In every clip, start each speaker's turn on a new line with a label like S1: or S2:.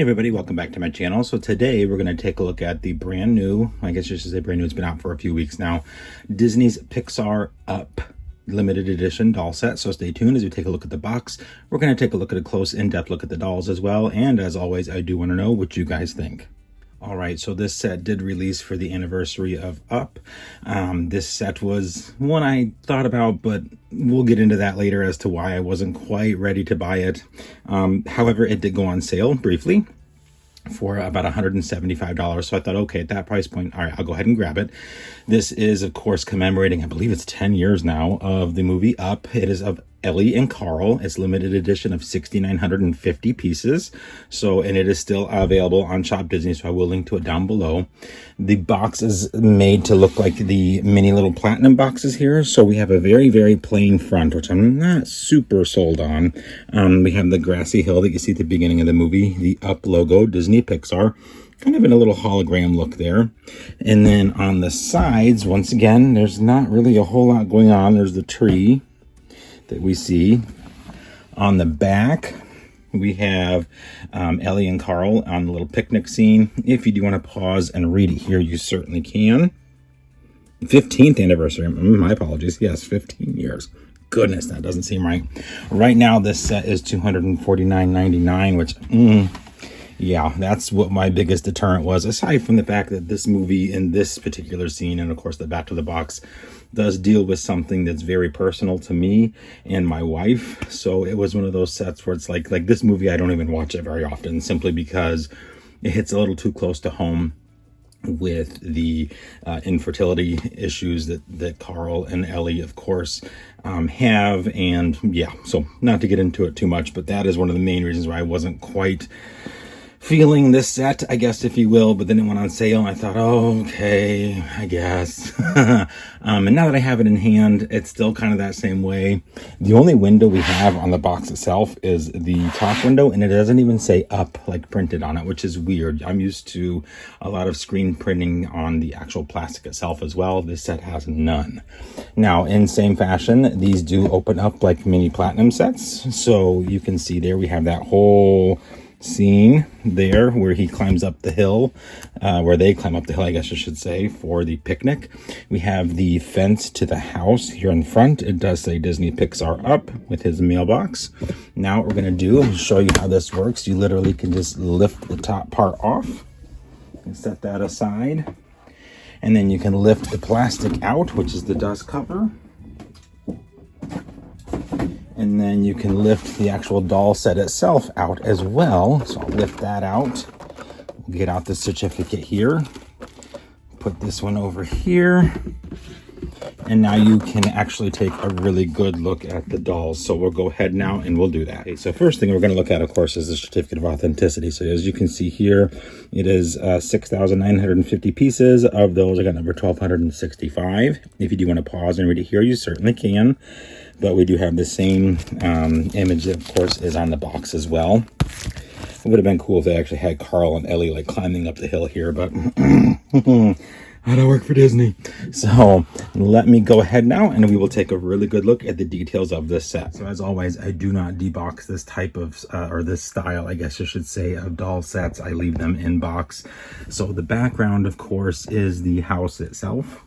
S1: Hey everybody, welcome back to my channel. So today we're going to take a look at the brand new, I guess you should say brand new, it's been out for a few weeks now, Disney's Pixar Up limited edition doll set. So stay tuned as we take a look at the box. We're going to take a look at a close in-depth look at the dolls as well. And as always, I do want to know what you guys think. All right, so this set did release for the anniversary of Up. This set was one I thought about, but we'll get into that later as to why I wasn't quite ready to buy it. However, it did go on sale briefly for about $175. So I thought, okay, at that price point, all right, I'll go ahead and grab it. This is, of course, commemorating, I believe it's 10 years now, of the movie Up. It is of Ellie and Carl. It's limited edition of 6,950 pieces. So, and it is still available on Shop Disney, so I will link to it down below. The box is made to look like the mini little platinum boxes here. So we have a very, very plain front, which I'm not super sold on. We have the grassy hill that you see at the beginning of the movie, the Up logo, Disney Pixar. Kind of in a little hologram look there. And then on the sides, once again, there's not really a whole lot going on. There's the tree that we see. On the back, we have Ellie and Carl on the little picnic scene. If you do want to pause and read it here, you certainly can. 15th anniversary. My apologies. Yes, 15 years. Goodness, that doesn't seem right. Right now, this set is $249.99, which... yeah, that's what my biggest deterrent was, aside from the fact that this movie in this particular scene, and of course the back of the box, does deal with something that's very personal to me and my wife. So it was one of those sets where it's like this movie, I don't even watch it very often, simply because it hits a little too close to home with the infertility issues that Carl and Ellie, of course, have. And yeah, so not to get into it too much, but that is one of the main reasons why I wasn't quite feeling this set, I guess, if you will. But then it went on sale and I thought, oh, okay, I guess. And now that I have it in hand, it's still kind of that same way. The only window we have on the box itself is the top window, and it doesn't even say Up like printed on it, which is weird. I'm used to a lot of screen printing on the actual plastic itself as well. This set has none. Now, in same fashion, these do open up like mini platinum sets. So you can see there we have that whole scene there where he climbs up the hill, where they climb up the hill, I guess I should say, for the picnic. We have the fence to the house here in front. It does say Disney Pixar Up with his mailbox. Now what we're going to do is show you how this works. You literally can just lift the top part off and set that aside. And then you can lift the plastic out, which is the dust cover. And then you can lift the actual doll set itself out as well. So I'll lift that out. We'll get out the certificate here. Put this one over here. And now you can actually take a really good look at the dolls. So we'll go ahead now and we'll do that. Okay, so first thing we're going to look at, of course, is the certificate of authenticity. So as you can see here, it is 6,950 pieces. Of those, I got number 1,265. If you do want to pause and read it here, you certainly can. But we do have the same image that, of course, is on the box as well. It would have been cool if they actually had Carl and Ellie like climbing up the hill here, but I don't work for Disney. So let me go ahead now and we will take a really good look at the details of this set. So as always, I do not debox this type of, or this style, I guess I should say, of doll sets. I leave them in box. So the background, of course, is the house itself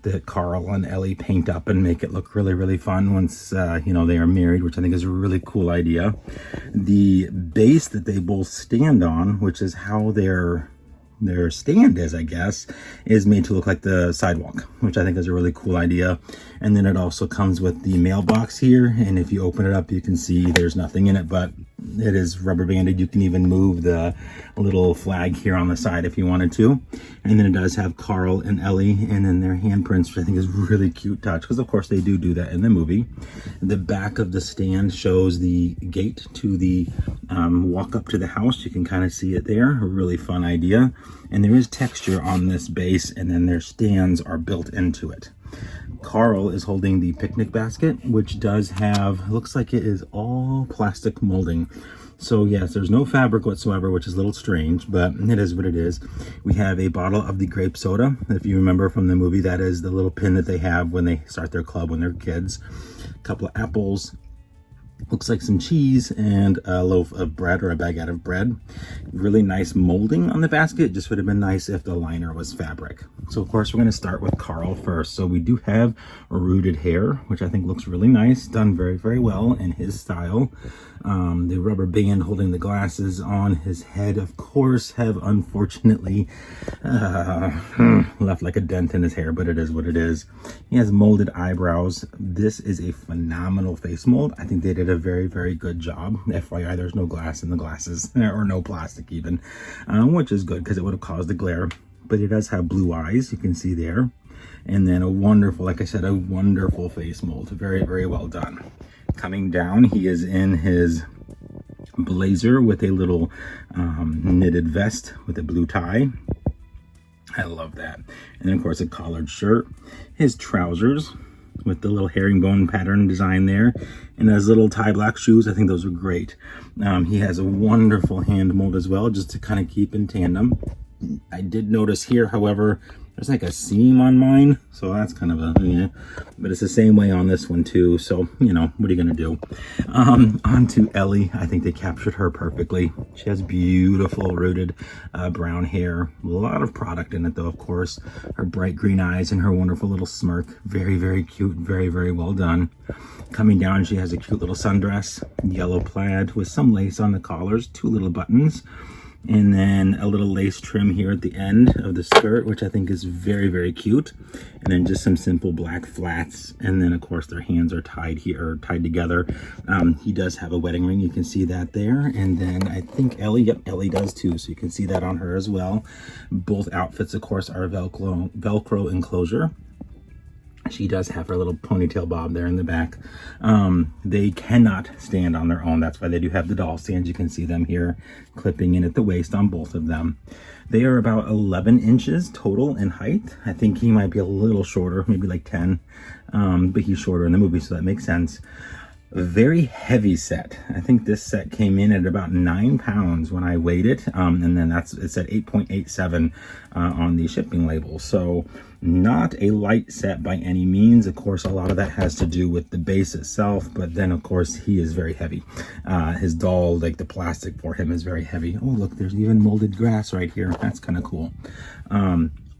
S1: that Carl and Ellie paint up and make it look really, really fun once, you know, they are married, which I think is a really cool idea. The base that they both stand on, which is how their stand is, I guess, is made to look like the sidewalk, which I think is a really cool idea. And then it also comes with the mailbox here, and if you open it up, you can see there's nothing in it, but it is rubber banded. You can even move the little flag here on the side if you wanted to. And then it does have Carl and Ellie and then their handprints, which I think is really cute touch, because of course they do that in the movie. The back of the stand shows the gate to the walk up to the house. You can kind of see it there. A really fun idea. And there is texture on this base, and then their stands are built into it. Carl is holding the picnic basket, which does have, looks like it is all plastic molding. So yes, there's no fabric whatsoever, which is a little strange, but it is what it is. We have a bottle of the grape soda. If you remember from the movie, that is the little pin that they have when they start their club when they're kids. A couple of apples, Looks like some cheese and a loaf of bread or a baguette of bread. Really nice molding on the basket. Just would have been nice if the liner was fabric. So of course we're going to start with Carl first. So we do have rooted hair, which I think looks really nice. Done very, very well in his style. The rubber band holding the glasses on his head, of course, have unfortunately left like a dent in his hair, but it is what it is. He has molded eyebrows. This is a phenomenal face mold. I think they did a very, very good job. FYI, there's no glass in the glasses, or no plastic even, which is good because it would have caused a glare. But he does have blue eyes, you can see there. And then a wonderful, like I said, a wonderful face mold. Very, very well done. Coming down, he is in his blazer with a little knitted vest with a blue tie. I love that. And then of course a collared shirt, his trousers with the little herringbone pattern design there, and his little tie black shoes. I think those are great. He has a wonderful hand mold as well, just to kind of keep in tandem. I did notice here, however, there's like a seam on mine, so that's kind of a, yeah, but it's the same way on this one too, so, you know, what are you gonna do? On to Ellie. I think they captured her perfectly. She has beautiful rooted brown hair, a lot of product in it though, of course. Her bright green eyes and her wonderful little smirk. Very, very cute, very, very well done. Coming down, she has a cute little sundress, yellow plaid with some lace on the collars, 2 little buttons, and then a little lace trim here at the end of the skirt, which I think is very, very cute. And then just some simple black flats. And then of course their hands are tied here, or tied together. He does have a wedding ring, you can see that there. And then I think Ellie, yep, Ellie does too, so you can see that on her as well. Both outfits, of course, are Velcro enclosure. She does have her little ponytail bob there in the back. They cannot stand on their own. That's why they do have the doll stands. You can see them here clipping in at the waist on both of them. They are about 11 inches total in height. I think he might be a little shorter, maybe like 10, but he's shorter in the movie, so that makes sense. A very heavy set. I think this set came in at about 9 pounds when I weighed it, and then it said 8.87 on the shipping label. So not a light set by any means. Of course, a lot of that has to do with the base itself, but then of course he is very heavy. His doll, like the plastic for him, is very heavy. Oh look, there's even molded grass right here. That's kind of cool.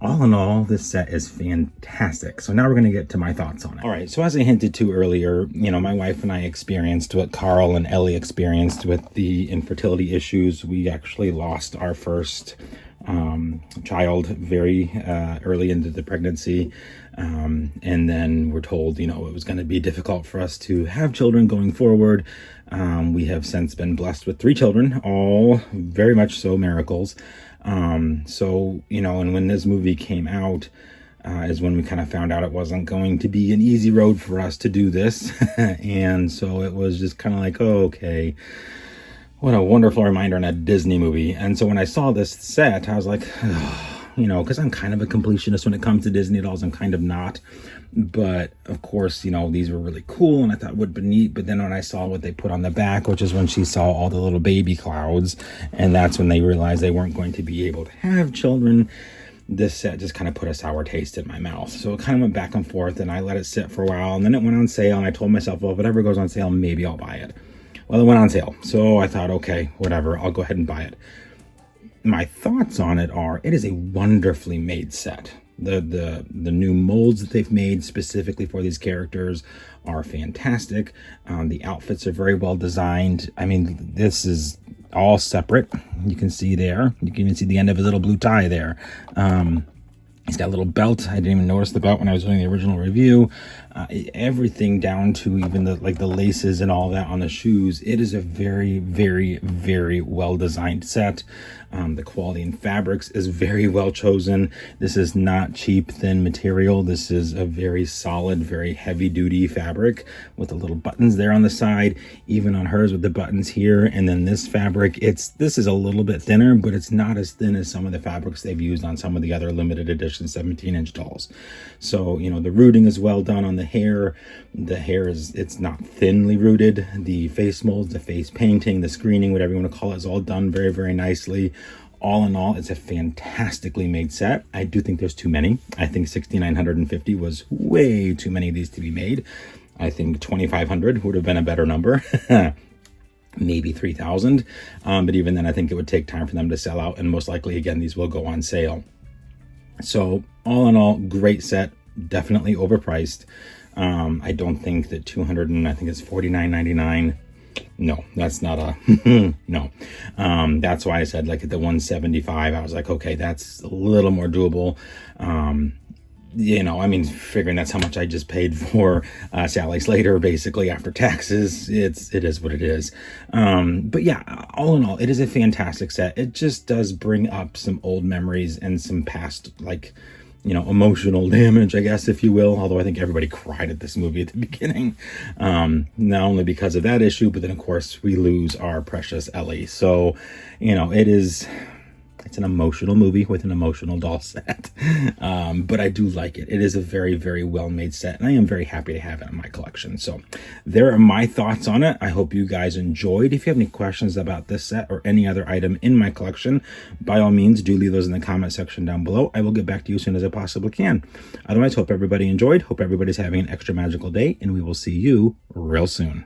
S1: All in all, this set is fantastic. So now we're going to get to my thoughts on it. All right, so as I hinted to earlier, you know, my wife and I experienced what Carl and Ellie experienced with the infertility issues. We actually lost our first child very early into the pregnancy. And then we're told, you know, it was going to be difficult for us to have children going forward. We have since been blessed with 3 children, all very much so miracles. So, you know, and when this movie came out, is when we kind of found out it wasn't going to be an easy road for us to do this. And so it was just kind of like, oh, okay, what a wonderful reminder in a Disney movie. And so when I saw this set, I was like, oh, you know, because I'm kind of a completionist when it comes to Disney dolls. I'm kind of not. But of course, you know, these were really cool and I thought it would be neat. But then when I saw what they put on the back, which is when she saw all the little baby clouds, and that's when they realized they weren't going to be able to have children, this set just kind of put a sour taste in my mouth. So it kind of went back and forth, and I let it sit for a while, and then it went on sale, and I told myself, well, if it ever goes on sale, maybe I'll buy it. Well, it went on sale, so I thought, okay, whatever, I'll go ahead and buy it. My thoughts on it are, it is a wonderfully made set. The new molds that they've made specifically for these characters are fantastic. The outfits are very well designed. I mean, this is all separate. You can see there. You can even see the end of his little blue tie there. He's got a little belt. I didn't even notice the belt when I was doing the original review. Everything down to even the laces and all that on the shoes. It is a very, very, very well designed set. The quality in fabrics is very well chosen. This is not cheap, thin material. This is a very solid, very heavy duty fabric with the little buttons there on the side, even on hers with the buttons here. And then this fabric, this is a little bit thinner, but it's not as thin as some of the fabrics they've used on some of the other limited edition 17-inch dolls. So, you know, the rooting is well done on the hair. The hair it's not thinly rooted. The face molds, the face painting, the screening, whatever you want to call it, is all done very, very nicely. All in all, it's a fantastically made set. I do think there's too many. I think 6,950 was way too many of these to be made. I think 2,500 would have been a better number. Maybe 3,000. But even then, I think it would take time for them to sell out. And most likely, again, these will go on sale. So all in all, great set. Definitely overpriced. I don't think that 200 and I think it's $49.99. No, that's not a no. That's why I said like at the 175, I was like, okay, that's a little more doable. You know, I mean, figuring that's how much I just paid for Sally Slater, basically after taxes. It is what it is. But yeah, all in all, it is a fantastic set. It just does bring up some old memories and some past, like, you know, emotional damage, I guess, if you will. Although I think everybody cried at this movie at the beginning, not only because of that issue, but then of course we lose our precious Ellie. So, you know, it's an emotional movie with an emotional doll set. But I do like it. It is a very, very well-made set, and I am very happy to have it in my collection. So there are my thoughts on it. I hope you guys enjoyed. If you have any questions about this set or any other item in my collection, by all means, do leave those in the comment section down below. I will get back to you as soon as I possibly can. Otherwise, hope everybody enjoyed. Hope everybody's having an extra magical day, and we will see you real soon.